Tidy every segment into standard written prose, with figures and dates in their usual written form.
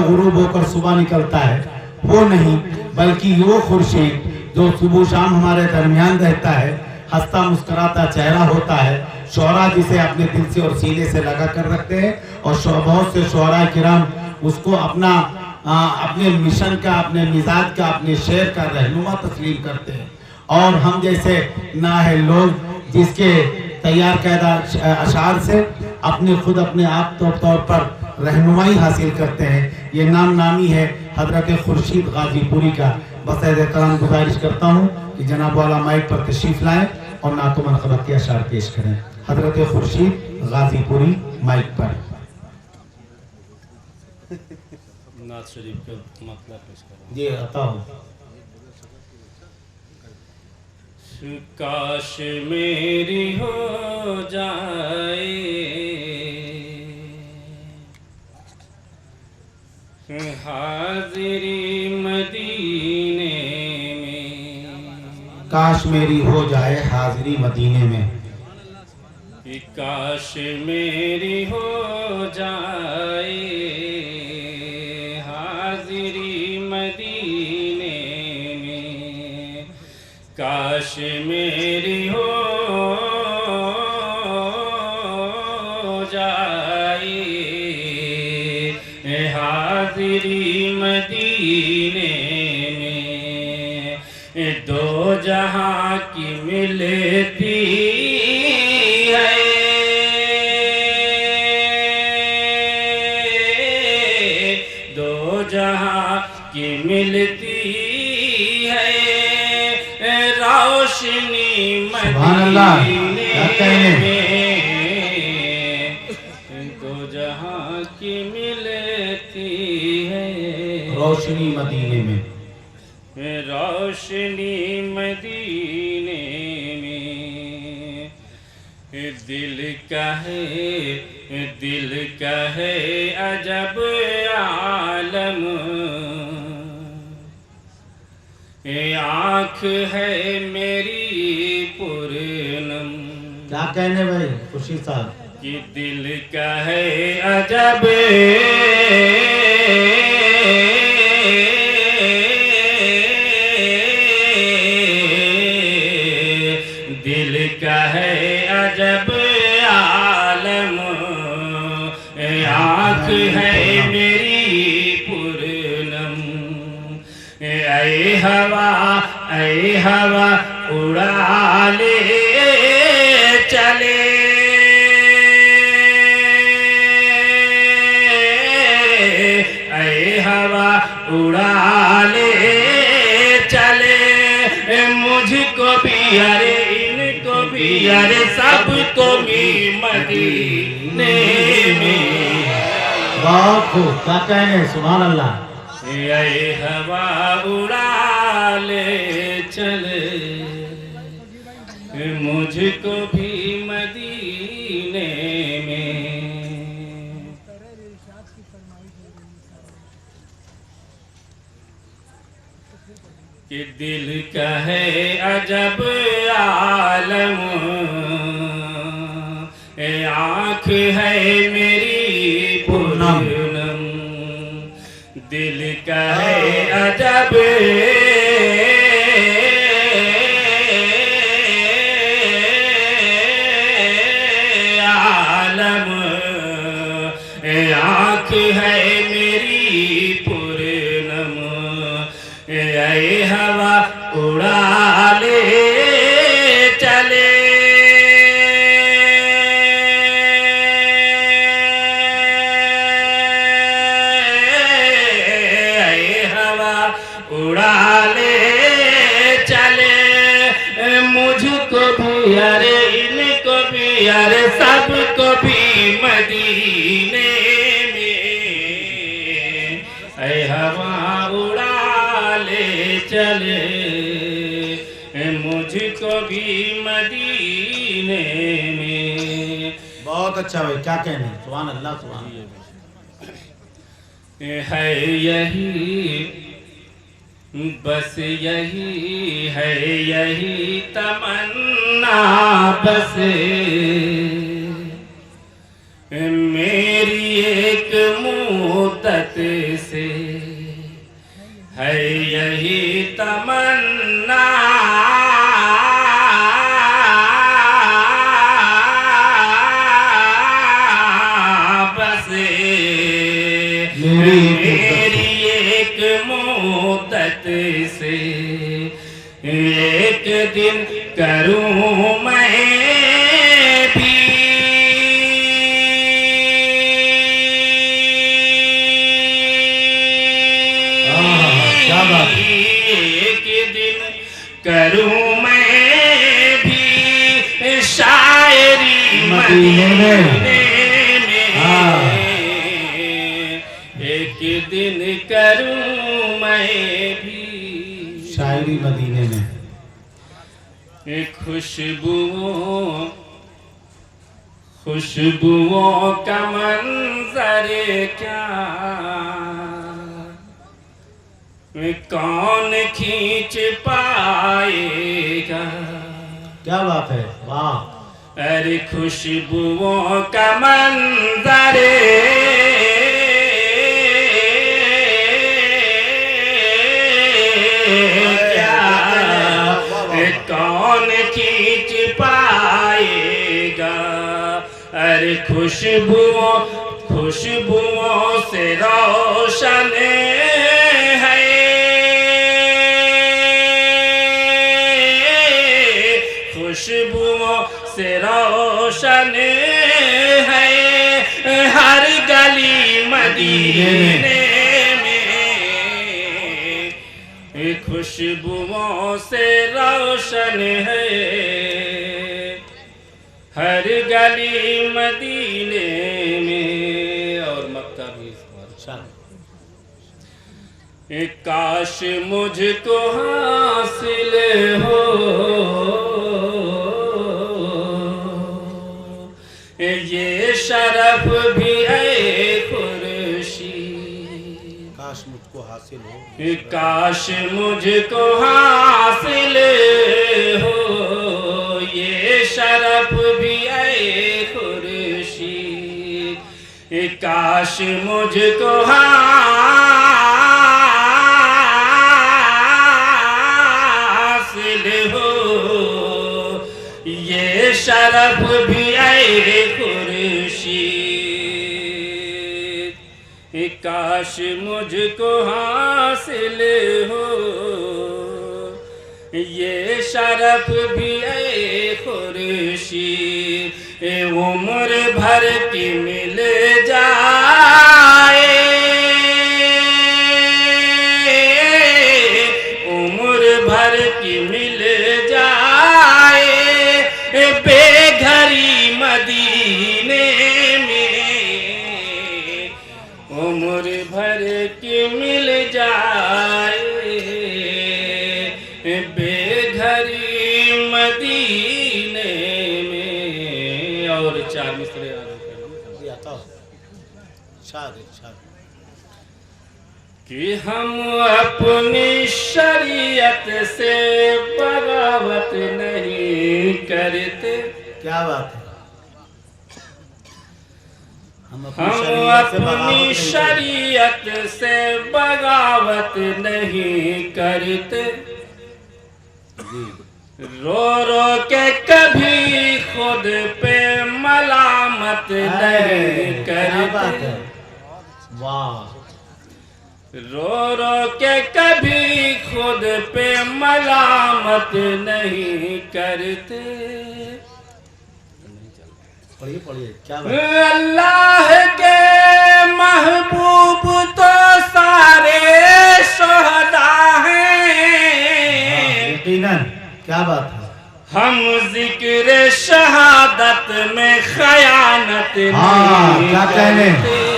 गुरूब होकर सुबह निकलता है वो नहीं, बल्कि वो खुर्शीद जो सुबह शाम हमारे दरमियान रहता है, हंसता मुस्कुराता चेहरा होता है, शोहरा जिसे अपने दिल से और सीने से लगा कर रखते हैं। और बहुत से शोहरा किराम उसको अपने मिशन का, अपने मिजाज का, अपने शेर का रहनुमा तस्लीम करते हैं। और हम जैसे ना है लोग जिसके तैयार कैदा अशार से अपने आप तौर पर रहनुमाई हासिल करते हैं। ये नामी है हजरत खुर्शीद गाजीपुरी का। बस एहतराम गुजारिश करता हूँ कि जनाब वाला माइक पर तशरीफ लाएं और नातो मनक़बत के अशार पेश करें। हजरत खुर्शीद गाजीपुरी माइक पर नात शरीफ का मतलब पेश करें। जी बताओ। काश मेरी हो जाए हाज़िरी मदीने में, काश मेरी हो जाए हाज़िरी मदीने में, काश मेरी हो जाए हाज़िरी मदीने में, काश मेरी हो जाए हाज़िरी मदीने में, दो जहां की मिलती है, दो जहां की मिलती है रोशनी मदीने में, दो जहां की मिलती है रोशनी मदीने में, रोशनी मदीने में। दिल का है अजब आलम, आँख है मेरी पूरनम। क्या कहने भाई खुर्शीद साहब? कि दिल का है अजब दिल का है अजब आलम, आँख है मेरी पूरनम। ऐ हवा उड़ा ले चले, ऐ हवा उड़ा ले चले, मुझको भी अरे इनको भी अरे सबको भी मदीने में। बहुत खूब, क्या कहने, सुभान अल्लाह। ऐ हवा उड़ा ले चले, मुझको भी मदीने में। कि दिल का है अजब आलम, आँख है मेरी पूनम। दिल का है अजब आलम, आँख है मेरी पूरनम। ऐ हवा उड़ा ले चले, उड़ा ले चले, मुझको भी अरे इनको भी अरे सबको भी मदीने में। ऐ हवा उड़ा ले चले, मुझको भी मदीने में। बहुत अच्छा भाई, क्या कहने, सुभान अल्लाह सुभान अल्लाह। है यही बस यही है यही तमन्ना बस मेरी एक मुद्दत से से है यही तमन्ना, बस मेरी एक मुद्दत से एक दिन करूं मैं भी। क्या बात है। एक दिन करूं मैं भी शायरी मदीने में। एक दिन करूं मैं भी शायरी मदीने में। खुशबुओं का मंजर क्या कौन खींच पाएगा। क्या बात है, वाह। अरे खुशबुओं का मंजर कौन खींच पाएगा। अरे खुशबुओं से रोशन है, खुशबुओं से रोशन है हर गली मदीने में। खुशबुओं से रोशन है हर गली मदीने में। और मक्का भी अच्छा। काश मुझको हासिल हो ये शरफ भी है खुर्शी। काश मुझको हासिल हो, काश मुझको हासिल हो ये शरफ भी है खुर्शी। काश मुझको हासिल हो ये शरफ भी है खुर्शी। काश मुझको हासिल हो ये शरफ भी है खुर्शी। उम्र भर की मिल जाए, उम्र भर की मिल जाए बेघरी मदीने में। उम्र भर की मिल जाए बेघरी मदीने में। और चार मिसरे कि हम अपनी शरीयत से बगावत नहीं करते। क्या बात है। हम अपनी शरीयत से बगावत नहीं करते। रो रो के कभी खुद पे मलामत नहीं करते। वाह। रो रो के कभी खुद पे मलामत नहीं करते। पढ़िए पढ़िए, क्या अल्लाह के महबूब तो सारे शोहदा हैं। यकीनन, क्या बात है। हम जिक्र शहादत में खयानत नहीं क्या कहने, करते।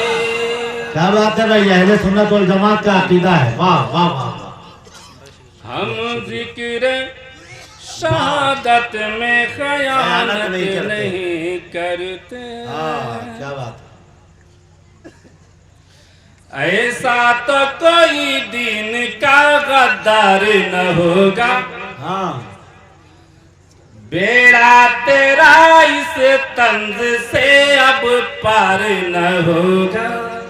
क्या बात है भाई, अहले सुन्नत वल जमात का अकीदा है। वाह वाह वाह। हम जिक्र शहादत में खयानत नहीं करते। क्या बात है। ऐसा तो कोई दिन का गद्दार न होगा। हाँ। बेड़ा तेरा इस तंज से अब पार न होगा।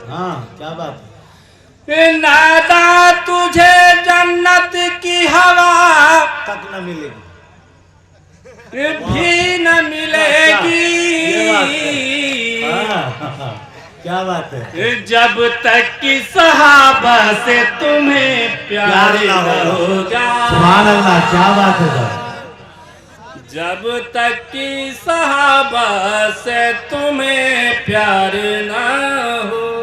हाँ, क्या बात नादा तुझे जन्नत की हवा तक न मिलेगी, भी न मिलेगी, क्या बात है। जब तक कि सहाबा से तुम्हें प्यार न होगा। सुभान अल्लाह, क्या बात है सर। जब तक कि सहाबा से तुम्हें प्यार न हो